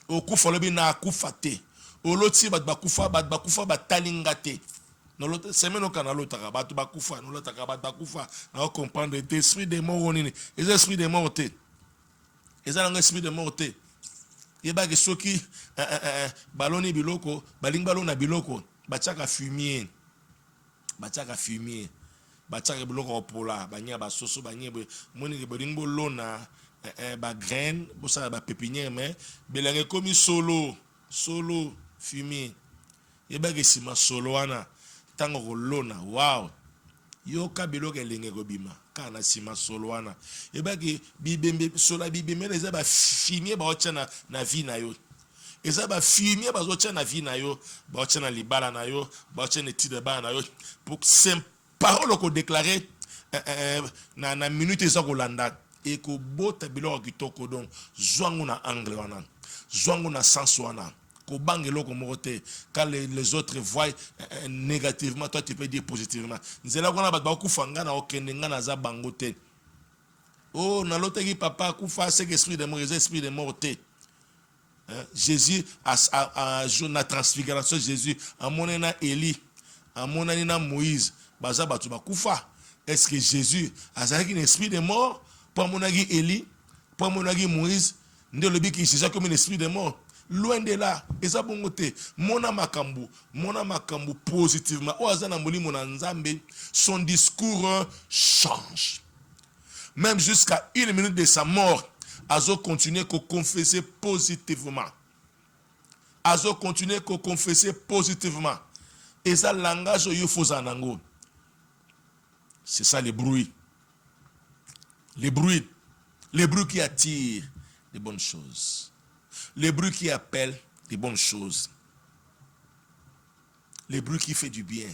Okufa lobi na akufate. Oloti bat bakufa talingate. No l'autre semaine au canal l'autre bat bakufa, no l'autre bat bakufa. On comprendre l'esprit des morts nini. Les esprits des morts té. Les esprits des morts té. Yeba ke soki baloni biloko, baling balona biloko, bachaka fumier. Bachaka fumier. Bachaka biloko pola, banya ba soso banya moni baling bolona ba graine, bosa ba pépinière mais belange komi solo fumier. Yeba ke sima solo wana tango kolona wow. Yo ka biloko elenge kobima kana sima solo wana. Yeba ke bibembe sola bibembe les ba fumier ba otchana na vie na yo. Eza ba fumier ba otchana na vie na yo, ba otchana libala na yo, ba otchana tide ba na yo pour simple parole ko déclarer na minute eza kolanda et ko bota biloko kitoko donc zwangu na angle wana, zwangu na sens wana. Quand les autres voient négativement, toi tu peux dire positivement. Oh, na l'autre qui papa kufa c'est esprit de mort, esprit de mort. Jésus a jour na transfiguration Jésus a monena Élie, a monena Moïse, baza batu bakufa. Est-ce que Jésus a un esprit de mort pour monagi Élie, pour monagi Moïse, ne le dit qu'il c'est comme un esprit de mort. Loin de là, et ça bon côté, mona makambu positivement. Son discours change. Même jusqu'à 1 minute de sa mort, Azo continue à confesser positivement. Azo continue à confesser positivement. Et ça langage au yofozanango. C'est ça les bruits. Les bruits qui attirent les bonnes choses. Les bruits qui appellent les bonnes choses. Les bruits qui font du bien.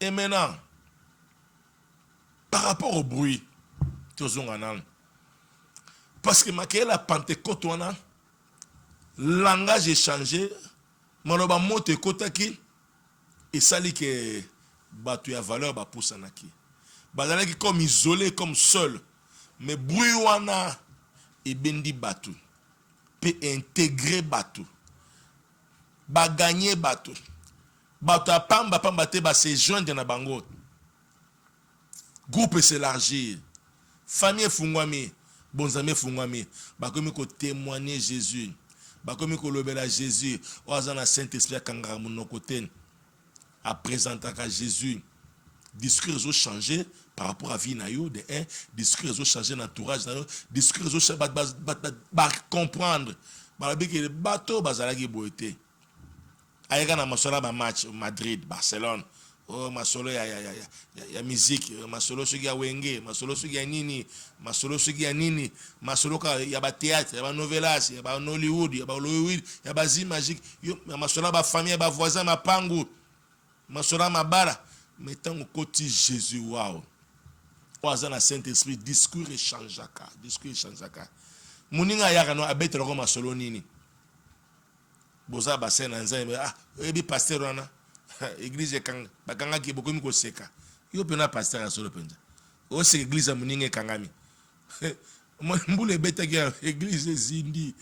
Et maintenant, par rapport au bruit, parce que la Pentecôte, le langage est changé, maloba mote kotaki, et ça dit que batu ya valeur ba pousanaki. Bazalaki comme isolé, comme seul, mais bruit wana et bendi batu. Peut intégrer bateau, ba gagner bateau, bateau a pamba te ba se joindre na bango, groupe s'élargir, famille fungwami, bons amis fungwami, ba komi ko témoigner Jésus, ba komi ko lobela Jésus, oazana Saint-Esprit kangara mon côté, à présenter à Jésus, discours ont changé par rapport à vie na yo de un, discours ont changé l'entourage na yo, discours ont changé ba comprendre ba que le bateau bazalaki boité ayeka na masola ba match Madrid Barcelone oh masolo ya musique masolo soki ya wenge masolo soki ya nini masolo soki ya nini masolo ka ya ba théâtre ya ba novelas ya ba Hollywood ya ba Hollywood ya ba zi magique yo masolo ba famille ba voisin ma pangu masolo ma bara mettant au côté Jésus wow. Oazana Saint-Esprit, discours échangeaka. Muninga yakano abete loko masolo nini. Boza basen nzambe ebi pasteur wana. Église kanga bakanga ki bokomi ko seka. Yo pena pasteur ya solo penza. O se église muninga kangami. Mbule beta ki église zindi.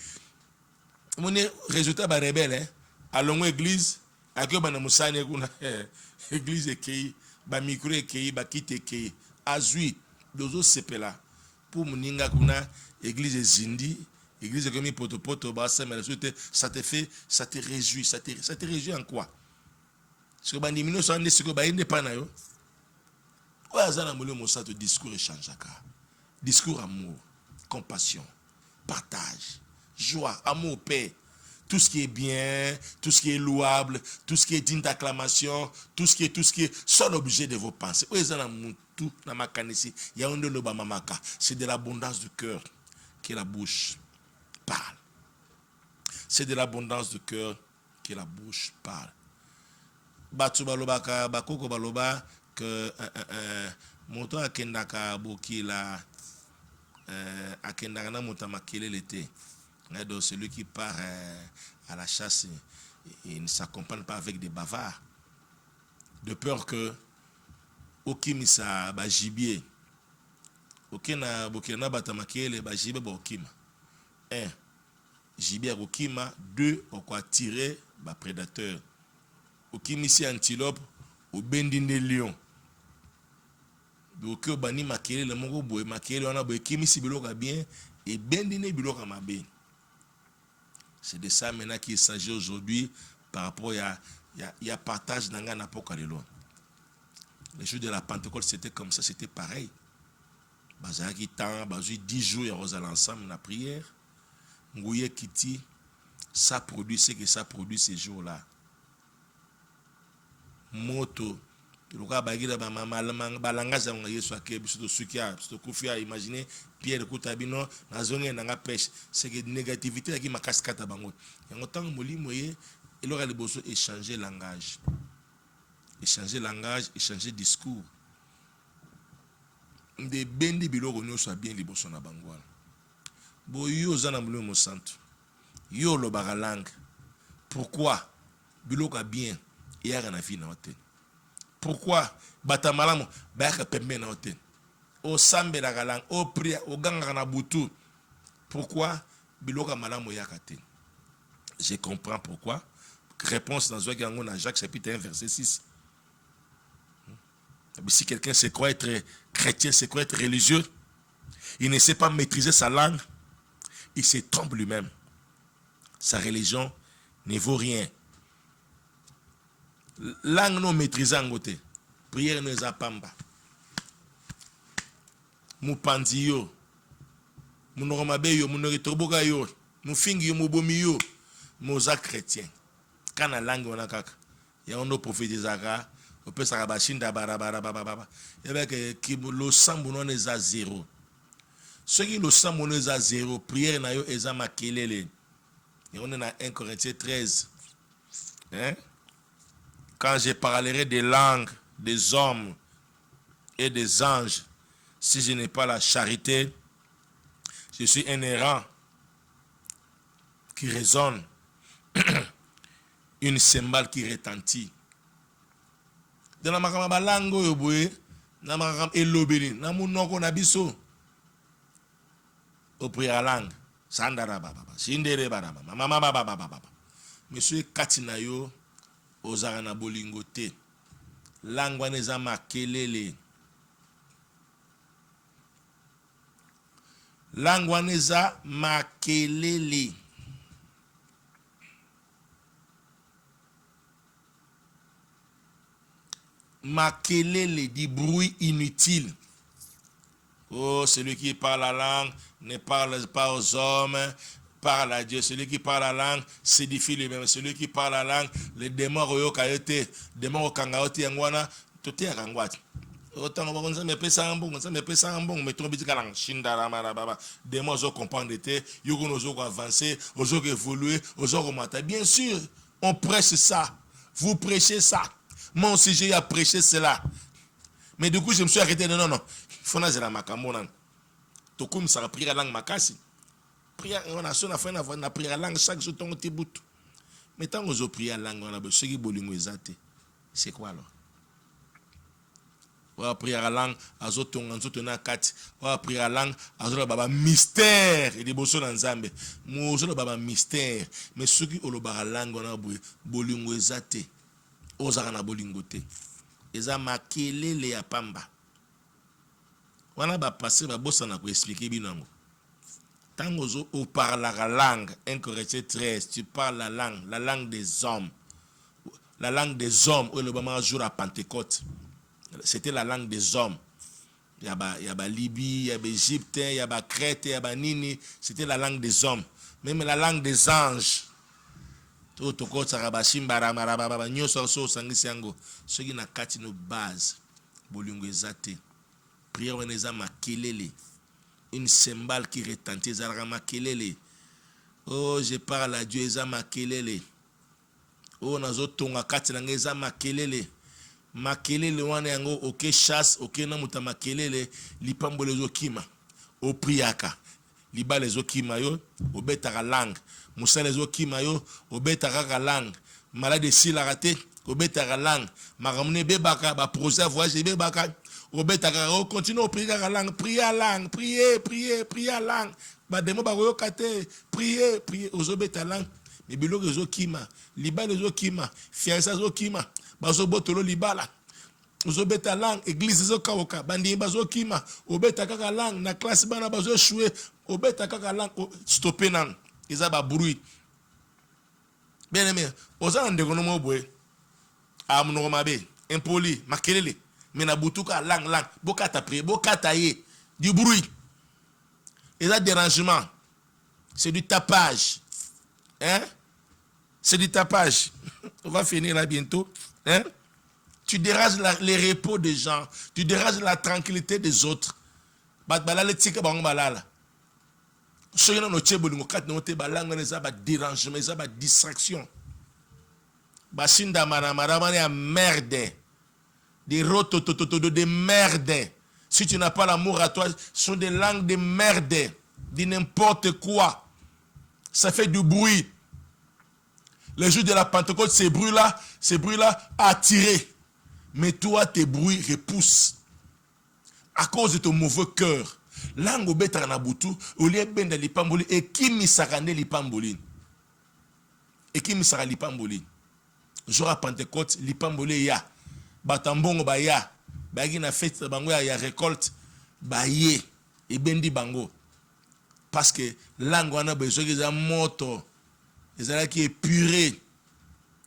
Moni résultat ba rebelle à longue église akyo bana musane kuna église ekei ba micro ekei ba kite ekei. Azui, dozo sepela pour muninga kuna église zindi, église comme poto ça te réjouit, ça te réjouit en quoi? Ce que bandi mino sande ce que ba inde pa na yo. Quoi azana molo mosato discours échangeaka. Discours amour, compassion, partage, joie, amour, paix. Tout ce qui est bien, tout ce qui est louable, tout ce qui est digne d'acclamation, tout ce qui est sont obligés de vos pensées. C'est de l'abondance du cœur que la bouche parle. C'est de l'abondance du cœur que la bouche parle. Batu balobaka bakoko baloba que moto akendaka bokila akendaka na motamakele l'été. Donc celui qui part à la chasse, il ne s'accompagne pas avec des bavards. De peur que okimisa ba gibier. Okena bokena batamakele ba gibier ba okima. 1. Gibier okima. 2. Okwa tirer ba prédateur. Okimisi antilope obendinde lion. Donc bani makele le moko boye makele wana boye kimisi biloka bien et bendine biloka mabe. C'est de ça maintenant qu'il s'agit aujourd'hui par rapport à partage dans la Apocalypse. Les jours de la Pentecôte, c'était comme ça, c'était pareil. Bazaki temps, bazui 10 jours, ils ont ensemble la prière. Ngouye Kiti, ça produit ce que ça produit ces jours-là. Moto, luka bagira ba balanga za nga Yesu akebi surtout sukia surtout kufia imaginer Pierre Kutabino na zonge na pêche c'est que négativité qui ma cascade bango yango tant molimo ye il aura le besoin échanger langage échanger discours de bendi biloko no soit bien liboso na bango bo yo zana molimo santo yo lo bagalang pourquoi biloko bien et na vie na hotel. Pourquoi batamalamu baka pembe na hotel o sambe la galang o priya o ganga na butu pourquoi biloka malamu yakate. Je comprends pourquoi. Réponse dans Jacques chapitre 1 verset 6. Si quelqu'un se croit être chrétien, se croit être religieux, il ne sait pas maîtriser sa langue, il se trompe lui-même. Sa religion ne vaut rien. Langue non maîtrisée en côté. Prière ne zapamba. Mupandi yo. Munomabe yo, munoritoboga yo. Mufingi yo, mubomi yo. Moza chrétien. Quand la langue on a kaka. Ya on prophétisaka. On peut sarabashinda barabara. Et bien que le sang non est à 0. Ceux qui le sang non est à 0, prière na yo eza makelele. Et on est dans 1 Corinthiens 13. Hein? Quand je parlerai des langues des hommes et des anges, si je n'ai pas la charité, je suis un errant qui résonne, une cymbale qui retentit. Dans la makama lango yoboye, na makama elobeli, na munoko na biso. Au prière langue, sandara baba, shindere baraba, mama baba. Monsieur Katinayo, ozara na bolingo te. Langue neza makelele. Langue neza makelele. Makelele, du bruit inutile. Oh, celui qui parle la langue ne parle pas aux hommes, parle à Dieu. Celui qui parle la langue s'édifie lui-même. Celui qui parle la langue, les démons royokayote, démons okangaote yangwana, tout est rangwati. Autant on me pesa un bon, ça me pesa un bon, mais ton petit galang, shindara marababa, démons zo comprendre te, yogo nozo avancer, ozo évoluer, ozo mater. Bien sûr, on prêche ça. Vous prêchez ça. Moi aussi j'ai à prêcher cela. Mais du coup, je me suis arrêté. Non. Il faut nager la makamona. Tout comme ça, prier la langue makasi. Prier, on a son affaire, on a prié la langue chaque jour, ton petit bout. Mais tant qu'on a prié la langue, on a besoin de bolingo ezate. C'est quoi alors? On va prier la langue, on a quatre. On va prier la langue, on a baba mystère. Il est beau sur l'ensemble. Moi, on a baba mystère. Mais ceux qui ont le bar la langue, on a bolingo ezate. Ozara bolingo te. Eza makelele ya pamba. Wana ba passer ba bossa na ko expliquer binango. Tango zo o parle la langue, 1 Corinthiens 13, tu parles la langue des hommes. La langue des hommes, où le moment jour à Pentecôte. C'était la langue des hommes. Il y a Libye, il y a Égypte, il y a Crète, il y a Nini, c'était la langue des hommes. Même la langue des anges. Tout marababa nyoso so sangisi yango soki na kati no base bolingo ezate prière oneza makelele une cymbale qui retentit ezalaka makelele. Oh, je parle à Dieu eza makelele. Oh, nazo tonga kati na ngeza makelele wana yango oke chasse oke na muta makelele lipambole zo kima o priaka libale zo kima yo obetaka langue musala zo kima yo obetaka langue malade si la raté obetaka langue makamune bebaka ba projet voyage bebaka obetaka continue au prier la langue prier langue prier langue ba demo ba yoka te prier ozobeta langue mais biloko ezokima libala ezokima fiança ezokima bazobotolo libala ozobeta langue église ezokaoka bandimi bazokima obeta kaka langue na classe bana bazoshue obeta kaka langue stopper nan eza ba bruit bien aimé oza ndeko no moboye amunoko mabe impoli makelele mais na butuka langue bokata prier bokata ye du bruit eza dérangement c'est du tapage hein c'est du tapage on va finir là bientôt hein tu déranges les repos des gens tu déranges la tranquillité des autres balala tika bango balala soki na notie bolingo kati na te balanga eza ba dérangement eza ba distraction basinda marama ya merde des rototototo de merde. Si tu n'as pas l'amour à toi, ce sont des langues de merde, de n'importe quoi. Ça fait du bruit. Le jour de la Pentecôte, ces bruits-là attirent. Mais toi, tes bruits repoussent. À cause de ton mauvais cœur. Langue obeta na butu, olie benda lipamboli, et qui misakane lipamboli. Et qui misaka lipamboli. Jour à Pentecôte, lipamboli ya. Batambongo ba ya. Bagi na fête bango ya récolte ba ye et bendi bango parce que langue wana besoin que za moto ezala qui est puré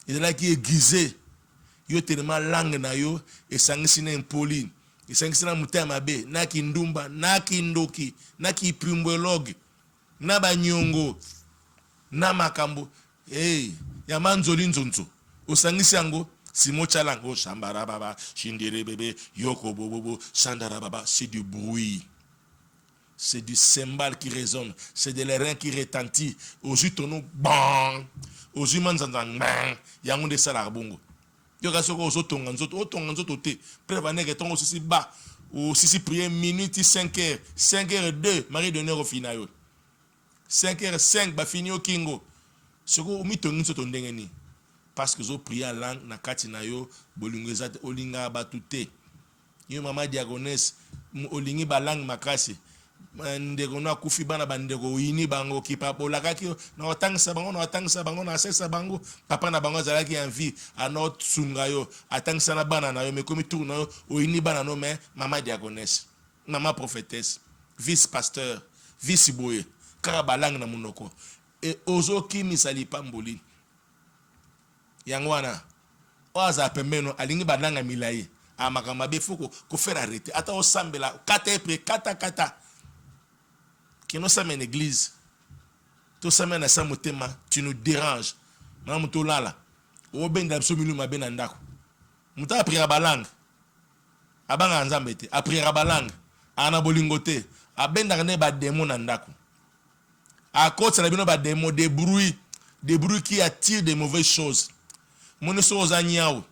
ezala qui est aiguisé yo tellement langue na yo et sangisi na impoli et sangisi na mutema be na kindumba na kindoki na kipimbwelogue na banyongo na makambo ya manzoli nzonzo osangisi yango Simo Chalango, Shambara Baba, Shindere Bebe, Yoko Bobo, Shandara Baba, c'est du bruit. C'est du cymbale qui résonne. C'est de l'airain qui retentit. Aux yeux tonneaux, bang. Aux yeux manzanzang, bang. Yangon de salarbongo. Yokasoko aux autres tonganzoto te. Prévaner que ton aussi bas. Ou si prier minute 5h. 5h2, Marie de Nero Finayo. 5h5, ba fini au Kingo. Soko, mi tongun so tondengeni. Parce que zo prier langue na kati na yo bolingo eza olinga batute yo mama diagonesse olingi ba langue makasi ndeko na kufi bana bandeko yini bango ki pabolaka ki na otangisa bango na sesa bango papa na bango zalaki envie anot sunga yo atangisa na bana na yo me komi tourna yo oyini bana no mais mama diagonesse mama prophétesse vice pasteur vice boye kaka ba langue na munoko et ozoki misali pamboli Yangwana, oza pembeno alingi badanga milaye amakamba be foko ko faire arrêter ata o sambela kata qui nous sommes en église tout ça na sa motema tu nous déranges na muto lala o benda absolument mabena ndako muta aprira balang abanga nzambe te aprira balang ana bolingote abenda ne ba démon na ndako à cause de la bino ba démon des bruits qui attirent des mauvaises choses. Mon so aux agneaux,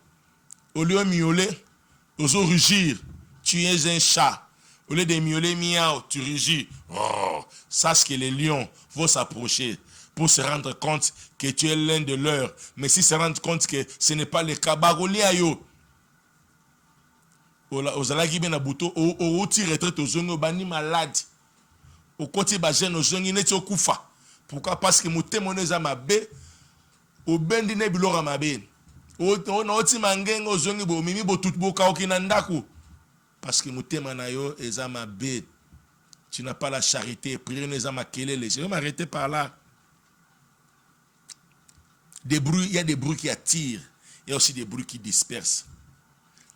au lieu de miauler, aux rugir, tu es un chat. Au lieu de miauler, miaou, tu rugis. Oh, sache que les lions vont s'approcher pour se rendre compte que tu es l'un de leurs. Mais s'ils se rendent compte que ce n'est pas le cas, bagoli ayo. Aux alagi ben abuto, au retraite aux zongo bani malade. Au côté bajen aux zongi net au kufa. Pourquoi? Parce que mon témoignage à ma bé, au bendi ne bilora ma bé. On a aussi mangé aux zongi bo mimi bo tout bo kaoki nandaku. Parce que mon témoignage est à ma bé. Tu n'as pas la charité. Prier n'est à ma kelele. Je vais m'arrêter par là. Des bruits, il y a des bruits qui attirent. Il y a aussi des bruits qui dispersent.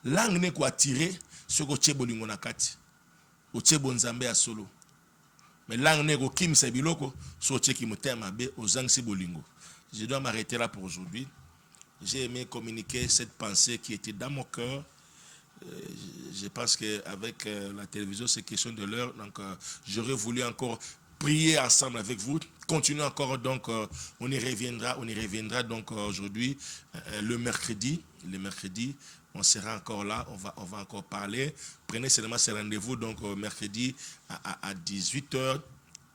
Langue n'est quoi attirer, ce que tu bolingo nakati. O tu bonzambe a solo. Mais langue n'est quoi kim sabiloko, so tu qui motema be aux si bolingo. Je dois m'arrêter là pour aujourd'hui. J'ai aimé communiquer cette pensée qui était dans mon cœur. Je pense qu'avec la télévision, c'est question de l'heure. Donc, j'aurais voulu encore prier ensemble avec vous. Continuez encore, donc, on y reviendra donc aujourd'hui, le mercredi. Le mercredi, on sera encore là, on va encore parler. Prenez seulement ce rendez-vous, donc, mercredi à 18h.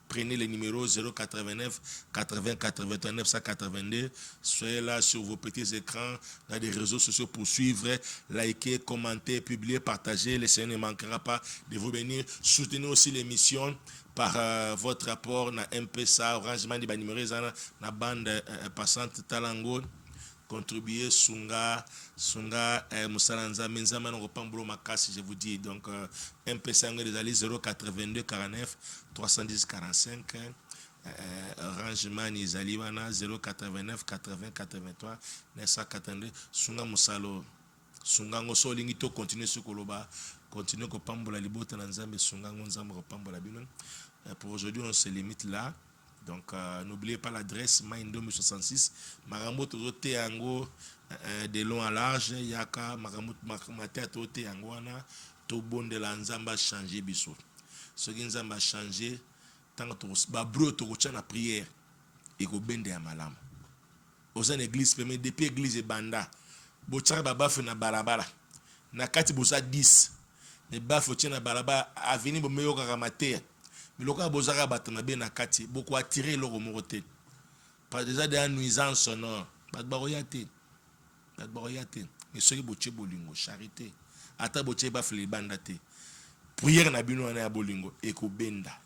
prenez le numéro 089 80 81 982. Soyez là sur vos petits écrans, dans des réseaux sociaux pour suivre, liker, commenter, publier, partager. Le Seigneur ne manquera pas de vous bénir. Soutenez aussi l'émission par votre apport na M-Pesa, Orange Money, numéro na bande passante Talango. Contribuer Sunga Moussalanza Menzama Nopambro Makasi, je vous dis. Donc M-Pesa les 082 49 310 45. Orange Money Zaliwana 089 80 83 982. Sunga Moussalo Sunga Ngoso Lingito, continuez ce koloba, continuez ko pambola libota na Nzambe Sunga Nzambe ko pambola bino. Pour aujourd'hui on se limite là. Donc, n'oubliez pas l'adresse Maïndom 66, Marambo Tozote Yango, de long à large, Yaka, Marambo Matea Tote Yangoana, Tobon de la Nzamba changé biso. Ce qui Nzamba changé, tant que Babro Tokocha na prière, et ko bende ya malam. Oza l'église, permet depuis l'église et banda, Bochara Babaf na Balabala, na Kati Bosa 10, ne Bafo na Balabala, avenir Bomeyo Karamatea. Mais le cas bozara batama bien na kati beaucoup attirer le remoroté pas déjà des nuisances sonores pas de baroyate mais ceux qui boche bolingo charité ata boche ba fle bandate prière na bino na bolingo ekobenda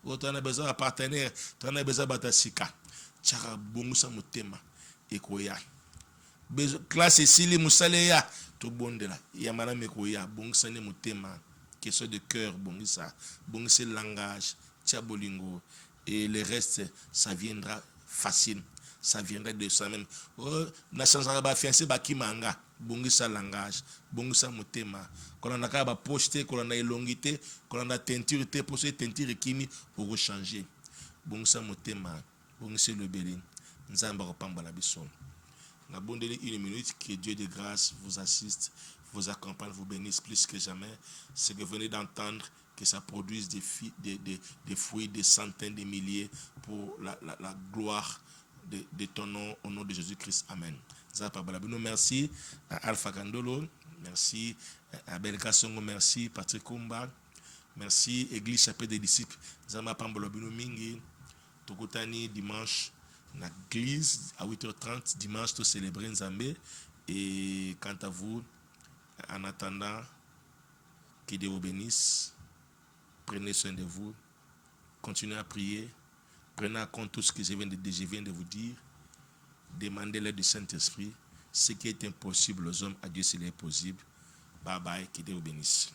otana besoin partenaire tana besoin batasika chara bongusa mutema ekoya besoin classe sili musaleya to bondela ya mana mekoya bongusa ne mutema question de cœur, bon c'est le langage, tiabolingo, et le reste, ça viendra facile, ça viendra de soi-même. Oh, na changera ba fiancé ba kimanga, bon ça langage, bon ça motema. Quand on a ba pocheté, quand on a élongité, quand on a teinture, pour ce teinture kimi pour changer. Bon ça motema, bon c'est le belin. Nzamba repamba la bison. On a bon délai 1 minute, que Dieu de grâce vous assiste, vous accompagne, vous bénisse plus que jamais. Ce que vous venez d'entendre, que ça produise des fruits, des centaines de milliers pour la gloire de ton nom, au nom de Jésus-Christ. Amen. Merci à Alpha Gandolo, merci à Belka Songo, merci Patrick Kumba, merci Église Chapelle des Disciples. Zama Pambolobino Mingi, Tokotani dimanche, na l'église à 8h30, dimanche, tout célébrer Nzambé. Et quant à vous, en attendant, que Dieu vous bénisse, prenez soin de vous, continuez à prier, prenez en compte tout ce que je viens de vous dire, demandez l'aide du Saint-Esprit, ce qui est impossible aux hommes, à Dieu s'il est possible. Bye bye, que Dieu vous bénisse.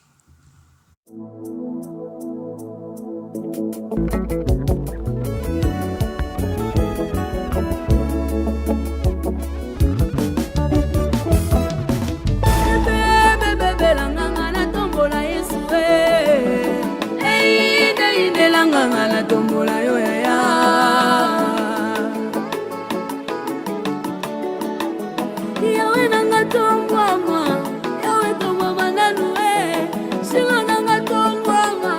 La tombola yo ya ya yawe nanga tombwama yawe tombwama nanue singa nanga tombwama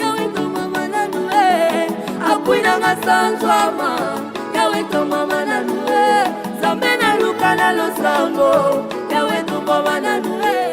yawe tombwama nanue apui nanga sanzwama yawe tombwama nanue zambe na luka na losango yawe tombwama nanue.